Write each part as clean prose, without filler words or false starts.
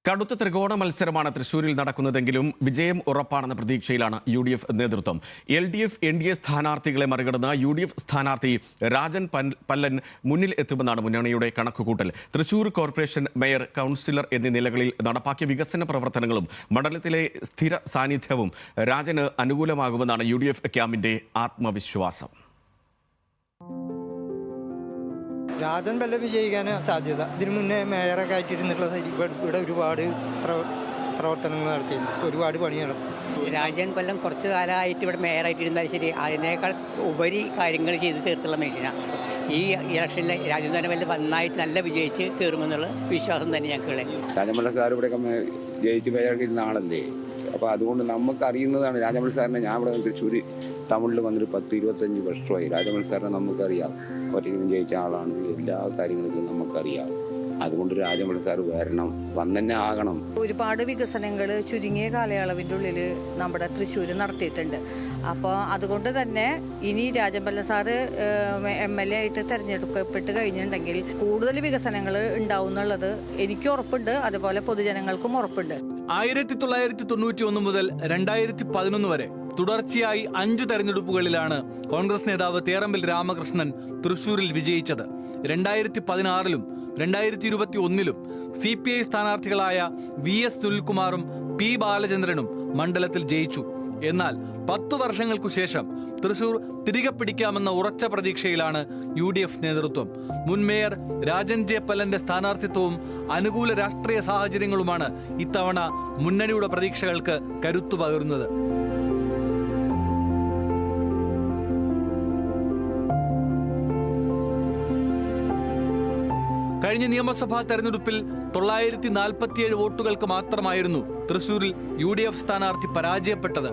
കടുത്ത ത്രികോണ മത്സരമാണ് തൃശൂരിൽ നടക്കുന്നതെങ്കിലും വിജയം ഉറപ്പാണെന്ന പ്രതീക്ഷയിലാണ് UDF നേതൃത്വം. LDF NDA സ്ഥാനാർത്ഥികളെ മറികടന്ന് UDF സ്ഥാനാർത്ഥി രാജൻ പല്ലൻ മുന്നിൽ എത്തുമെന്നാണ് മുന്നണിയുടെ കണക്കുകൂട്ടൽ. തൃശൂർ കോർപ്പറേഷൻ മേയർ, കൗൺസിലർ എന്നീ നിലകളിൽ നടപ്പാക്കിയ വികസന പ്രവർത്തനങ്ങളും മണ്ഡലത്തിലെ സ്ഥിര സാന്നിധ്യവും രാജന് അനുകൂലമാകുമെന്നാണ് UDF ക്യാമ്പിന്റെ ആത്മവിശ്വാസം. രാജൻ പല്ലൻ വിജയിക്കാൻ സാധ്യത. ഇതിനു മുന്നേ മേയറൊക്കെ ആയിട്ടിരുന്നിട്ടുള്ള ഇവിടെ ഒരുപാട് പ്രവർത്തനങ്ങൾ നടത്തി, ഒരുപാട് പണി നടത്തി. രാജൻ പല്ലൻ കുറച്ച് കാലമായിട്ട് ഇവിടെ മേയറായിട്ടിരുന്നാലും ശരി, അതിനേക്കാൾ ഉപരി കാര്യങ്ങൾ ചെയ്ത് തീർത്തുള്ള മനുഷ്യനാണ്. ഈ ഇലക്ഷനിൽ രാജൻ പല്ലൻ നന്നായിട്ട് നല്ല വിജയിച്ച് കയറുമെന്നുള്ള വിശ്വാസം തന്നെ ഞങ്ങൾക്ക്. രാജമല്ല സാർ ഇവിടെ ജയിച്ച് മേയറൊക്കെ ഇരുന്ന ആളല്ലേ, അപ്പോൾ അതുകൊണ്ട് നമുക്ക് അറിയുന്നതാണ് രാജമൽ സാറിനെ. ഞാൻ ഇവിടെ തൃശ്ശൂർ ടൗണിൽ വന്നിട്ട് 10-25 വർഷമായി. രാജമൽ സാറിനെ നമുക്കറിയാം, ഒറ്റയ്ക്കും ജയിച്ച ആളാണ്, എല്ലാ കാര്യങ്ങൾക്കും നമുക്കറിയാം. അതുകൊണ്ട് രാജമൽ സാർ വരണം, വന്നെ ആകണം. ഒരുപാട് വികസനങ്ങൾ ചുരുങ്ങിയ കാലയളവിൻ്റെ ഉള്ളിൽ നമ്മുടെ തൃശ്ശൂർ നടത്തിയിട്ടുണ്ട്. അപ്പോൾ അതുകൊണ്ട് തന്നെ ഇനി രാജൻ പല്ലൻ സാറ് MLA ആയിട്ട് തിരഞ്ഞെടുക്കപ്പെട്ട് കഴിഞ്ഞിട്ടുണ്ടെങ്കിൽ കൂടുതൽ വികസനങ്ങൾ ഉണ്ടാവും എന്നുള്ളത് എനിക്ക് ഉറപ്പുണ്ട്, അതുപോലെ പൊതുജനങ്ങൾക്കും ഉറപ്പുണ്ട്. 1991 മുതൽ 2011 വരെ തുടർച്ചയായി 5 തെരഞ്ഞെടുപ്പുകളിലാണ് കോൺഗ്രസ് നേതാവ് തേറമ്പിൽ രാമകൃഷ്ണൻ തൃശൂരിൽ വിജയിച്ചത്. 2016-ലും 2021-ലും CPI സ്ഥാനാർത്ഥികളായ VS സുനിൽകുമാറും P ബാലചന്ദ്രനും മണ്ഡലത്തിൽ ജയിച്ചു. എന്നാൽ 10 വർഷങ്ങൾക്കു ശേഷം തൃശൂർ തിരികെ പിടിക്കാമെന്ന ഉറച്ച പ്രതീക്ഷയിലാണ് UDF നേതൃത്വം. മുൻ മേയർ രാജൻ J. പല്ലന്റെ സ്ഥാനാർത്ഥിത്വവും അനുകൂല രാഷ്ട്രീയ സാഹചര്യങ്ങളുമാണ് ഇത്തവണ മുന്നണിയുടെ പ്രതീക്ഷകൾക്ക് കരുത്തു പകരുന്നത്. കഴിഞ്ഞ നിയമസഭാ തെരഞ്ഞെടുപ്പിൽ 947 വോട്ടുകൾക്ക് മാത്രമായിരുന്നു തൃശൂരിൽ UDF സ്ഥാനാർത്ഥി പരാജയപ്പെട്ടത്.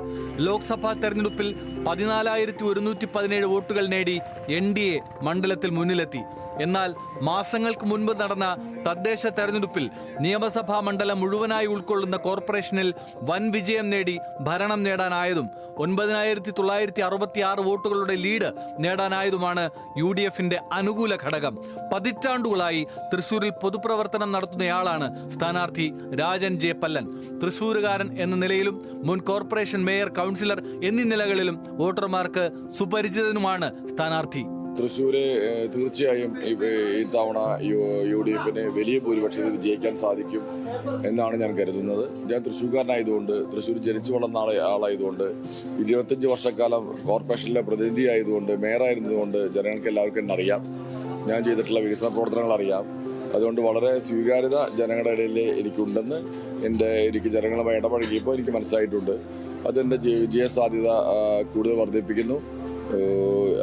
ലോക്സഭാ തെരഞ്ഞെടുപ്പിൽ 14,117 വോട്ടുകൾ നേടി NDA മണ്ഡലത്തിൽ മുന്നിലെത്തി. എന്നാൽ മാസങ്ങൾക്ക് മുൻപ് നടന്ന തദ്ദേശ തെരഞ്ഞെടുപ്പിൽ നിയമസഭാ മണ്ഡലം മുഴുവനായി ഉൾക്കൊള്ളുന്ന കോർപ്പറേഷനിൽ വൻ വിജയം നേടി ഭരണം നേടാനായതും 9,966 വോട്ടുകളുടെ ലീഡ് നേടാനായതുമാണ് UDFന്റെ അനുകൂല ഘടകം. പതിറ്റാണ്ടുകളായി തൃശൂരിൽ പൊതുപ്രവർത്തനം നടത്തുന്നയാളാണ് സ്ഥാനാർത്ഥി രാജൻ J. പല്ലൻ. തൃശൂരുകാരൻ എന്ന നിലയിലും മുൻ കോർപ്പറേഷൻ മേയർ, കൗൺസിലർ എന്നീ നിലകളിലും വോട്ടർമാർക്ക് സുപരിചിതനുമാണ് സ്ഥാനാർത്ഥി. തൃശ്ശൂര് തീർച്ചയായും ഇത്തവണ UDFന് വലിയ ഭൂരിപക്ഷത്തിൽ വിജയിക്കാൻ സാധിക്കും എന്നാണ് ഞാൻ കരുതുന്നത്. ഞാൻ തൃശ്ശൂർക്കാരനായതുകൊണ്ട്, തൃശ്ശൂർ ജനിച്ചു വളർന്ന ആളായതുകൊണ്ട്, 25 വർഷക്കാലം കോർപ്പറേഷനിലെ പ്രതിനിധി ആയതുകൊണ്ട്, മേയറായിരുന്നതുകൊണ്ട് ജനങ്ങൾക്ക് എല്ലാവർക്കും എന്നെ അറിയാം. ഞാൻ ചെയ്തിട്ടുള്ള വികസന പ്രവർത്തനങ്ങൾ അറിയാം. അതുകൊണ്ട് വളരെ സ്വീകാര്യത ജനങ്ങളുടെ ഇടയിൽ എനിക്കുണ്ടെന്ന് എനിക്ക് ജനങ്ങളുമായി ഇടപഴകിയപ്പോൾ എനിക്ക് മനസ്സിലായിട്ടുണ്ട്. അതെൻ്റെ വിജയ സാധ്യത കൂടുതൽ വർദ്ധിപ്പിക്കുന്നു.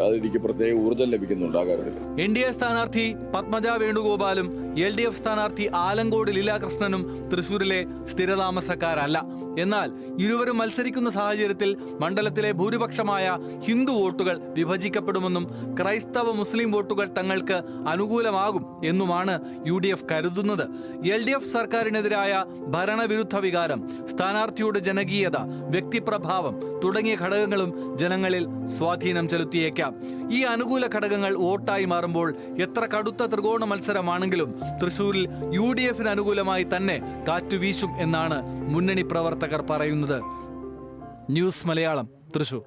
അതെനിക്ക് പ്രത്യേക ഊർജ്ജം ലഭിക്കുന്നുണ്ട് ആ കാര്യത്തിൽ. NDA സ്ഥാനാർത്ഥി പത്മജ വേണുഗോപാലും LDF സ്ഥാനാർത്ഥി ആലങ്കോട് ലീലാകൃഷ്ണനും തൃശൂരിലെ സ്ഥിരതാമസക്കാരല്ല. എന്നാൽ ഇരുവരും മത്സരിക്കുന്ന സാഹചര്യത്തിൽ മണ്ഡലത്തിലെ ഭൂരിപക്ഷമായ ഹിന്ദു വോട്ടുകൾ വിഭജിക്കപ്പെടുമെന്നും ക്രൈസ്തവ മുസ്ലിം വോട്ടുകൾ തങ്ങൾക്ക് അനുകൂലമാകും എന്നുമാണ് UDF കരുതുന്നത്. LDF സർക്കാരിനെതിരായ ഭരണവിരുദ്ധ വികാരം, സ്ഥാനാർത്ഥിയുടെ ജനകീയത, വ്യക്തിപ്രഭാവം തുടങ്ങിയ ഘടകങ്ങളും ജനങ്ങളിൽ സ്വാധീനം ചെലുത്തിയേക്കാം. ഈ അനുകൂല ഘടകങ്ങൾ വോട്ടായി മാറുമ്പോൾ എത്ര കടുത്ത ത്രികോണ മത്സരമാണെങ്കിലും തൃശൂരിൽ UDFന് അനുകൂലമായി തന്നെ കാറ്റുവീശും എന്നാണ് മുന്നണി പ്രവർത്തകർ പറയുന്നത്. ന്യൂസ് മലയാളം, തൃശൂർ.